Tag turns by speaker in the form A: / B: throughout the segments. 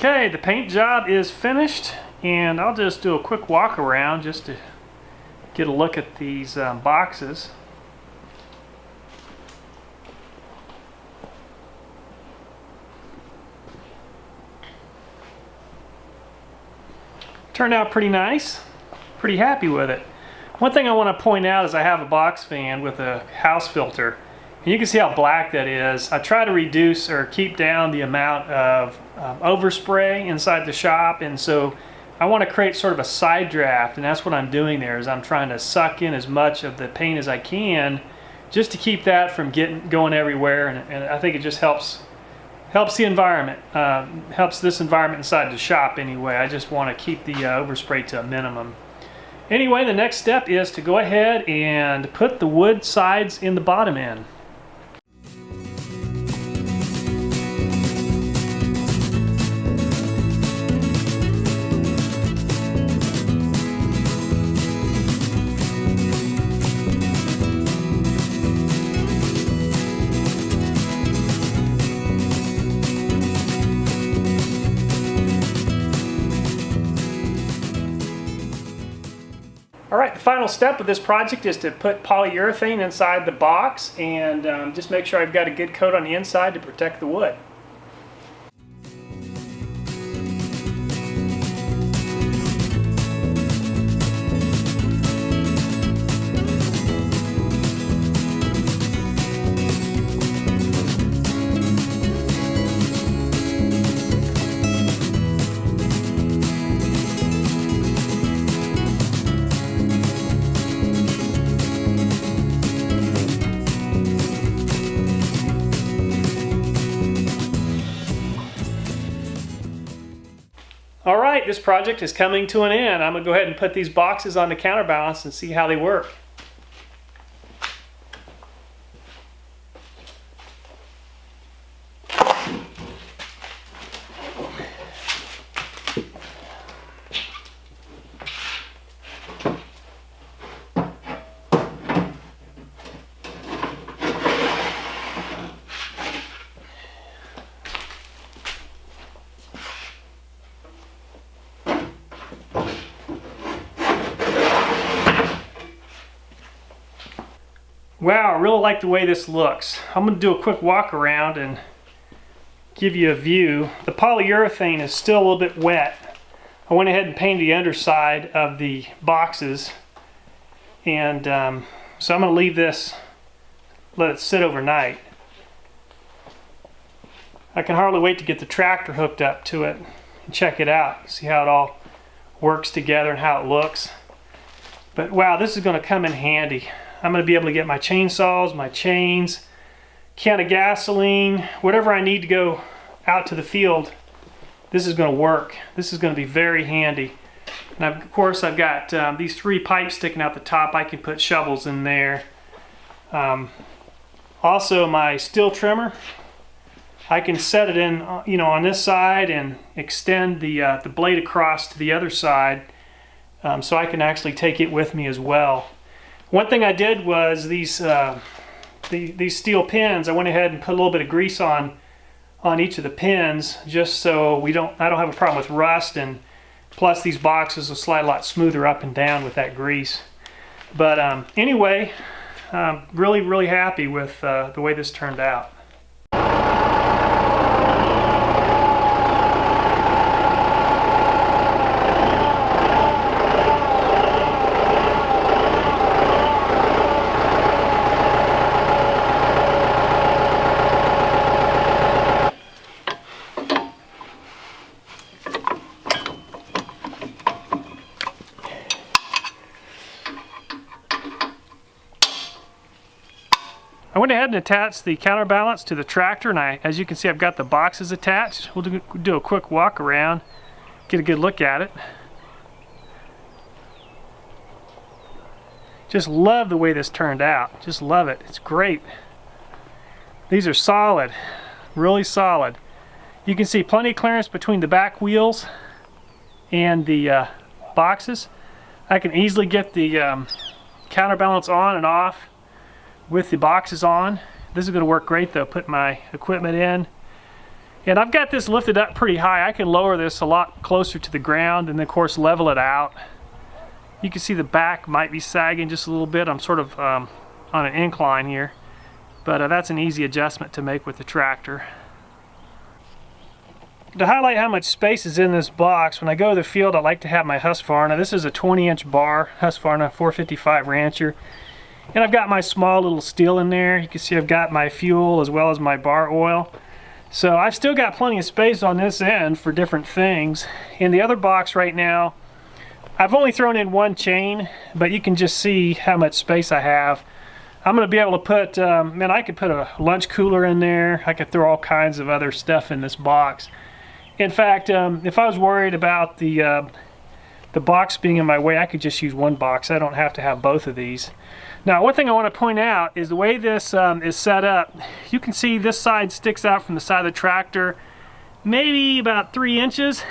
A: Okay, the paint job is finished, and I'll just do a quick walk around just to get a look at these boxes. Turned out pretty nice. Pretty happy with it. One thing I want to point out is I have a box fan with a house filter. And you can see how black that is. I try to reduce or keep down the amount of overspray inside the shop, and so I want to create sort of a side draft, and that's what I'm doing there. Is I'm trying to suck in as much of the paint as I can just to keep that from going everywhere, and I think it just helps the environment, helps this environment inside the shop anyway. I just want to keep the overspray to a minimum. Anyway, the next step is to go ahead and put the wood sides in the bottom end. Alright, the final step of this project is to put polyurethane inside the box and just make sure I've got a good coat on the inside to protect the wood. Alright, this project is coming to an end. I'm going to go ahead and put these boxes on the counterbalance and see how they work. Wow, I really like the way this looks. I'm going to do a quick walk around and give you a view. The polyurethane is still a little bit wet. I went ahead and painted the underside of the boxes, and so I'm going to leave this, let it sit overnight. I can hardly wait to get the tractor hooked up to it and check it out, see how it all works together and how it looks. But wow, this is going to come in handy. I'm going to be able to get my chainsaws, my chains, can of gasoline, whatever I need to go out to the field. This is going to work. This is going to be very handy. And of course I've got these 3 pipes sticking out the top. I can put shovels in there. Also my steel trimmer. I can set it in, on this side and extend the blade across to the other side, so I can actually take it with me as well. One thing I did was these steel pins, I went ahead and put a little bit of grease on each of the pins, just so I don't have a problem with rust, and plus these boxes will slide a lot smoother up and down with that grease. But anyway, really happy with the way this turned out. I went ahead and attached the counterbalance to the tractor, and as you can see, I've got the boxes attached. We'll do a quick walk around, get a good look at it. Just love the way this turned out. Just love it. It's great. These are solid, really solid. You can see plenty of clearance between the back wheels and the boxes. I can easily get the counterbalance on and off with the boxes on. This is going to work great though. Put my equipment in And I've got this lifted up pretty high. I can lower this a lot closer to the ground and then of course level it out. You can see the back might be sagging just a little bit. I'm sort of on an incline here, but that's an easy adjustment to make with the tractor. To highlight how much space is in this box, when I go to the field I like to have my Husqvarna. This is a 20-inch bar Husqvarna 455 Rancher, and I've got my small little steel in there. You can see I've got my fuel as well as my bar oil. So I've still got plenty of space on this end for different things. In the other box right now, I've only thrown in one chain, but you can just see how much space I have. I'm going to be able to put, man, I could put a lunch cooler in there. I could throw all kinds of other stuff in this box. In fact, if I was worried about the box being in my way, I could just use one box. I don't have to have both of these. Now, one thing I want to point out is the way this is set up. You can see this side sticks out from the side of the tractor maybe about 3 inches,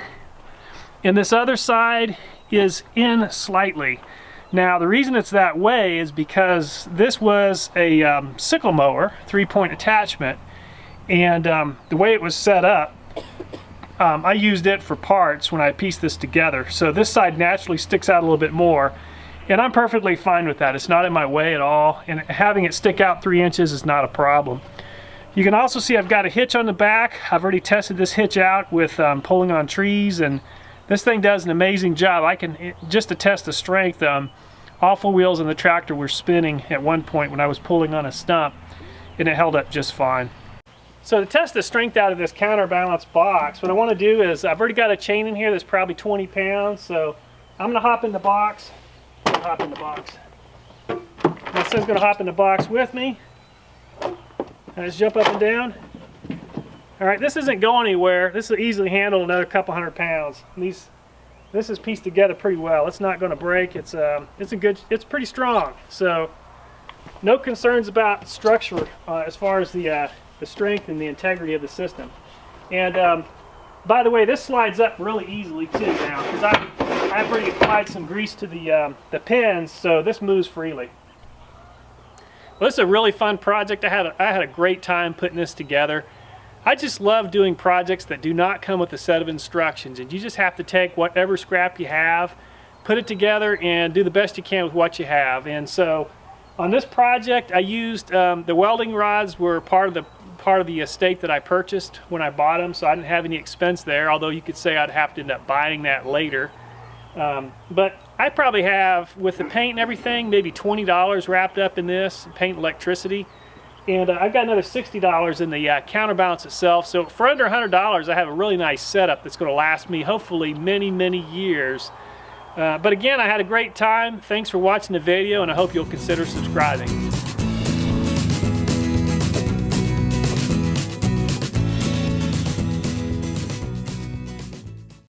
A: and this other side is in slightly. Now, the reason it's that way is because this was a sickle mower, 3-point attachment, and the way it was set up, I used it for parts when I pieced this together. So this side naturally sticks out a little bit more, and I'm perfectly fine with that. It's not in my way at all, and having it stick out 3 inches is not a problem. You can also see I've got a hitch on the back. I've already tested this hitch out with pulling on trees, and this thing does an amazing job. I can, just to test the strength, all 4 wheels in the tractor were spinning at one point when I was pulling on a stump, and it held up just fine. So to test the strength out of this Counterbalance box, what I want to do is, I've already got a chain in here that's probably 20 pounds, so I'm going to hop in the box. My son's going to hop in the box with me. I just jump up and down. Alright, this isn't going anywhere. This will easily handle another couple 100 pounds. This is pieced together pretty well. It's not going to break. It's pretty strong. So no concerns about structure as far as the strength and the integrity of the system. And by the way, this slides up really easily too now, because I've already applied some grease to the pins, so this moves freely. Well, this is a really fun project. I had a great time putting this together. I just love doing projects that do not come with a set of instructions, and you just have to take whatever scrap you have, put it together, and do the best you can with what you have. And so on this project, I used the welding rods were part of the estate that I purchased when I bought them, so I didn't have any expense there, although you could say I'd have to end up buying that later. But I probably have, with the paint and everything, maybe $20 wrapped up in this, paint, electricity. And I've got another $60 in the Counterbalance itself. So for under $100, I have a really nice setup that's going to last me hopefully many, many years. But again, I had a great time. Thanks for watching the video, and I hope you'll consider subscribing.